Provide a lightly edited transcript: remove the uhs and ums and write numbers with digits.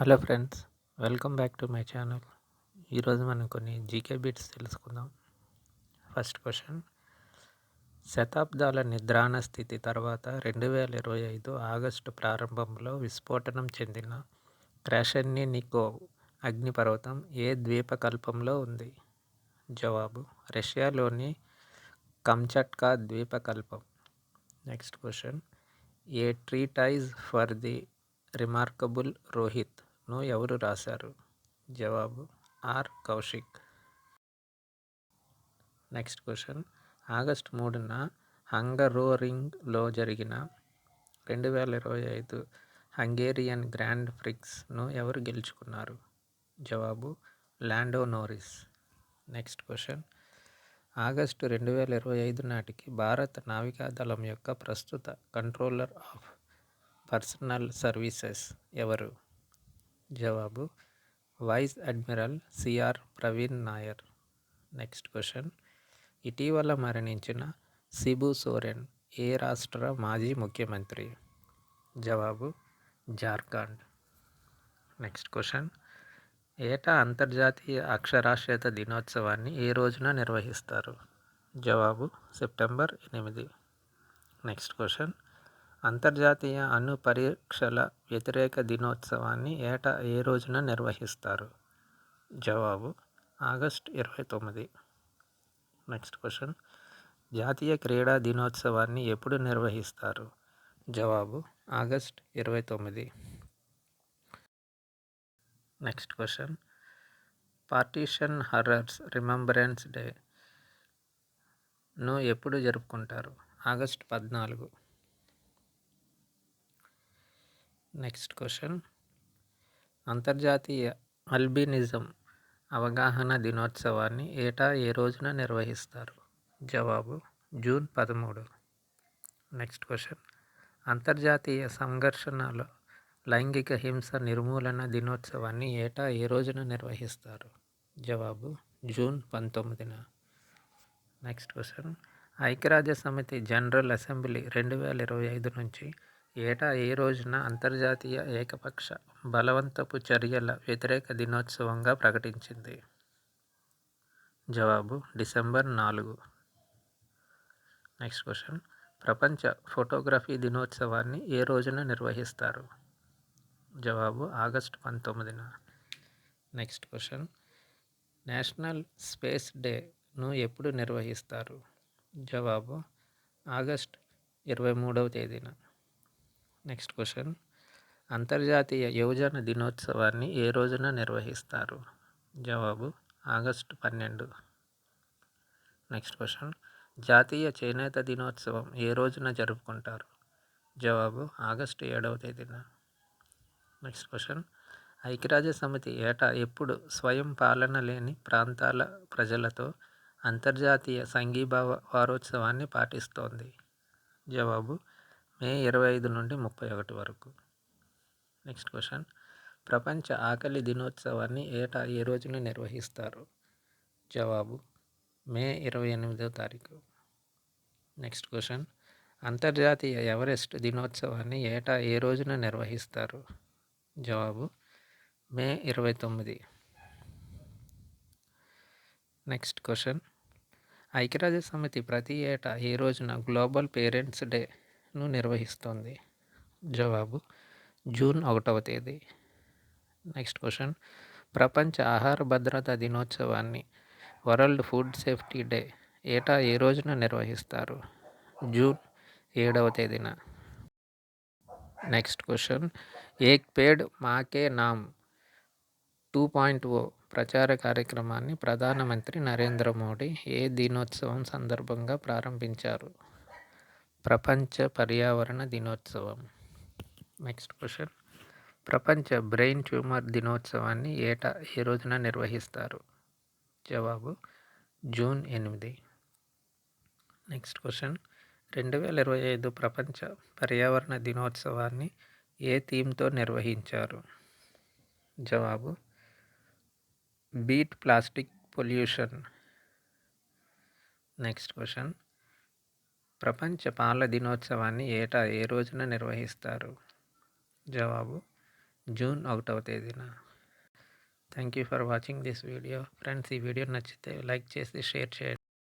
Hello friends, welcome back to my channel. ఈరోజు మనం కొన్ని జీకే బిట్స్ తెలుసుకుందాం. ఫస్ట్ క్వశ్చన్: శతాబ్దాల నిద్రాణ స్థితి తర్వాత 2025 ఆగస్టు ప్రారంభంలో విస్ఫోటనం చెందిన క్రాషెన్నికోవ్ అగ్నిపర్వతం ఏ ద్వీపకల్పంలో ఉంది? జవాబు: రష్యాలోని కమ్చట్కా ద్వీపకల్పం. Next question: a treatise for the remarkable రోహిత్ను ఎవరు రాశారు? జవాబు: R Kaushik. Next question: August 3న హంగరోరింగ్లో జరిగిన 2025 హంగేరియన్ గ్రాండ్ ప్రిక్స్ను ఎవరు గెలుచుకున్నారు? జవాబు: Lando Norris. Next question: August 2025 నాటికి భారత నావికాదళం యొక్క ప్రస్తుత కంట్రోలర్ ఆఫ్ పర్సనల్ సర్వీసెస్ ఎవరు? జవాబు: vice admiral CR Praveen Nair. Next question: ఇటీవల మరణించిన శిబు సోరెన్ ఏ రాష్ట్ర మాజీ ముఖ్యమంత్రి? జవాబు: జార్ఖండ్. నెక్స్ట్ క్వశ్చన్: ఏటా అంతర్జాతీయ అక్షరాస్యత దినోత్సవాన్ని ఏ రోజున నిర్వహిస్తారు? జవాబు: సెప్టెంబర్ 8. నెక్స్ట్ క్వశ్చన్: అంతర్జాతీయ అణు పరీక్షల వ్యతిరేక దినోత్సవాన్ని ఏటా ఏ రోజున నిర్వహిస్తారు? జవాబు: ఆగస్టు 29. నెక్స్ట్ క్వశ్చన్: జాతీయ క్రీడా దినోత్సవాన్ని ఎప్పుడు నిర్వహిస్తారు? జవాబు: August 29. Next question: partition horrors remembrance డేను ఎప్పుడు జరుపుకుంటారు? ఆగస్టు 14. నెక్స్ట్ క్వశ్చన్: అంతర్జాతీయ అల్బినిజం అవగాహన దినోత్సవాన్ని ఏటా ఏ రోజున నిర్వహిస్తారు? జవాబు: జూన్ 13. నెక్స్ట్ క్వశ్చన్: అంతర్జాతీయ సంఘర్షణల లైంగిక హింస నిర్మూలన దినోత్సవాన్ని ఏటా ఏ రోజున నిర్వహిస్తారు? జవాబు: జూన్ 19. నెక్స్ట్ క్వశ్చన్: ఐక్యరాజ్య సమితి జనరల్ అసెంబ్లీ 2025 నుంచి ఏటా ఏ రోజున అంతర్జాతీయ ఏకపక్ష బలవంతపు చర్యల వ్యతిరేక దినోత్సవంగా ప్రకటించింది? జవాబు: డిసెంబర్ 4. నెక్స్ట్ క్వశ్చన్: ప్రపంచ ఫోటోగ్రఫీ దినోత్సవాన్ని ఏ రోజున నిర్వహిస్తారు? జవాబు: August 19. Next question: national space డేను ఎప్పుడు నిర్వహిస్తారు? జవాబు: ఆగస్టు 23వ తేదీన. నెక్స్ట్ క్వశ్చన్: అంతర్జాతీయ యువజన దినోత్సవాన్ని ఏ రోజున నిర్వహిస్తారు? జవాబు: ఆగస్టు 12. నెక్స్ట్ క్వశ్చన్: జాతీయ చేనేత దినోత్సవం ఏ రోజున జరుపుకుంటారు? జవాబు: ఆగస్టు 7వ తేదీన. నెక్స్ట్ క్వశ్చన్: ఐక్యరాజ్య సమితి ఏటా ఎప్పుడు స్వయం పాలన లేని ప్రాంతాల ప్రజలతో అంతర్జాతీయ సంఘీభావ వారోత్సవాన్ని పాటిస్తోంది? జవాబు: మే 25 నుండి 31 వరకు. నెక్స్ట్ క్వశ్చన్: ప్రపంచ ఆకలి దినోత్సవాన్ని ఏటా ఏ రోజున నిర్వహిస్తారు? జవాబు: మే 28వ తారీఖు. నెక్స్ట్ క్వశ్చన్: అంతర్జాతీయ ఎవరెస్ట్ దినోత్సవాన్ని ఏటా ఏ రోజున నిర్వహిస్తారు? జవాబు: మే 29. నెక్స్ట్ క్వశ్చన్: ఐక్యరాజ్య సమితి ప్రతి ఏటా ఏ రోజున గ్లోబల్ పేరెంట్స్ డేను నిర్వహిస్తోంది? జవాబు: జూన్ 1వ తేదీ. నెక్స్ట్ క్వశ్చన్: ప్రపంచ ఆహార భద్రతా దినోత్సవాన్ని వరల్డ్ ఫుడ్ సేఫ్టీ డే ఏటా ఏ రోజున నిర్వహిస్తారు? జూన్ 7వ తేదీన. నెక్స్ట్ క్వశ్చన్: ఏక్ పేడ్ మాకే నామ్ 2.0 ప్రచార కార్యక్రమాన్ని ప్రధానమంత్రి నరేంద్ర మోడీ ఏ దినోత్సవం సందర్భంగా ప్రారంభించారు? ప్రపంచ పర్యావరణ దినోత్సవం. నెక్స్ట్ క్వశ్చన్: ప్రపంచ బ్రెయిన్ ట్యూమర్ దినోత్సవాన్ని ఏటా ఏ రోజున నిర్వహిస్తారు? జవాబు: జూన్ 8. నెక్స్ట్ క్వశ్చన్: 2025 ప్రపంచ పర్యావరణ దినోత్సవాన్ని ఏ థీమ్తో నిర్వహించారు? జవాబు: beat plastic pollution. Next question: ప్రపంచ పాల దినోత్సవాన్ని ఏటా ఏ రోజున నిర్వహిస్తారు? జవాబు: జూన్ 1వ తేదీన. Thank you for watching this video. Friends, ఈ వీడియో నచ్చితే లైక్ చేసి షేర్ చేయండి.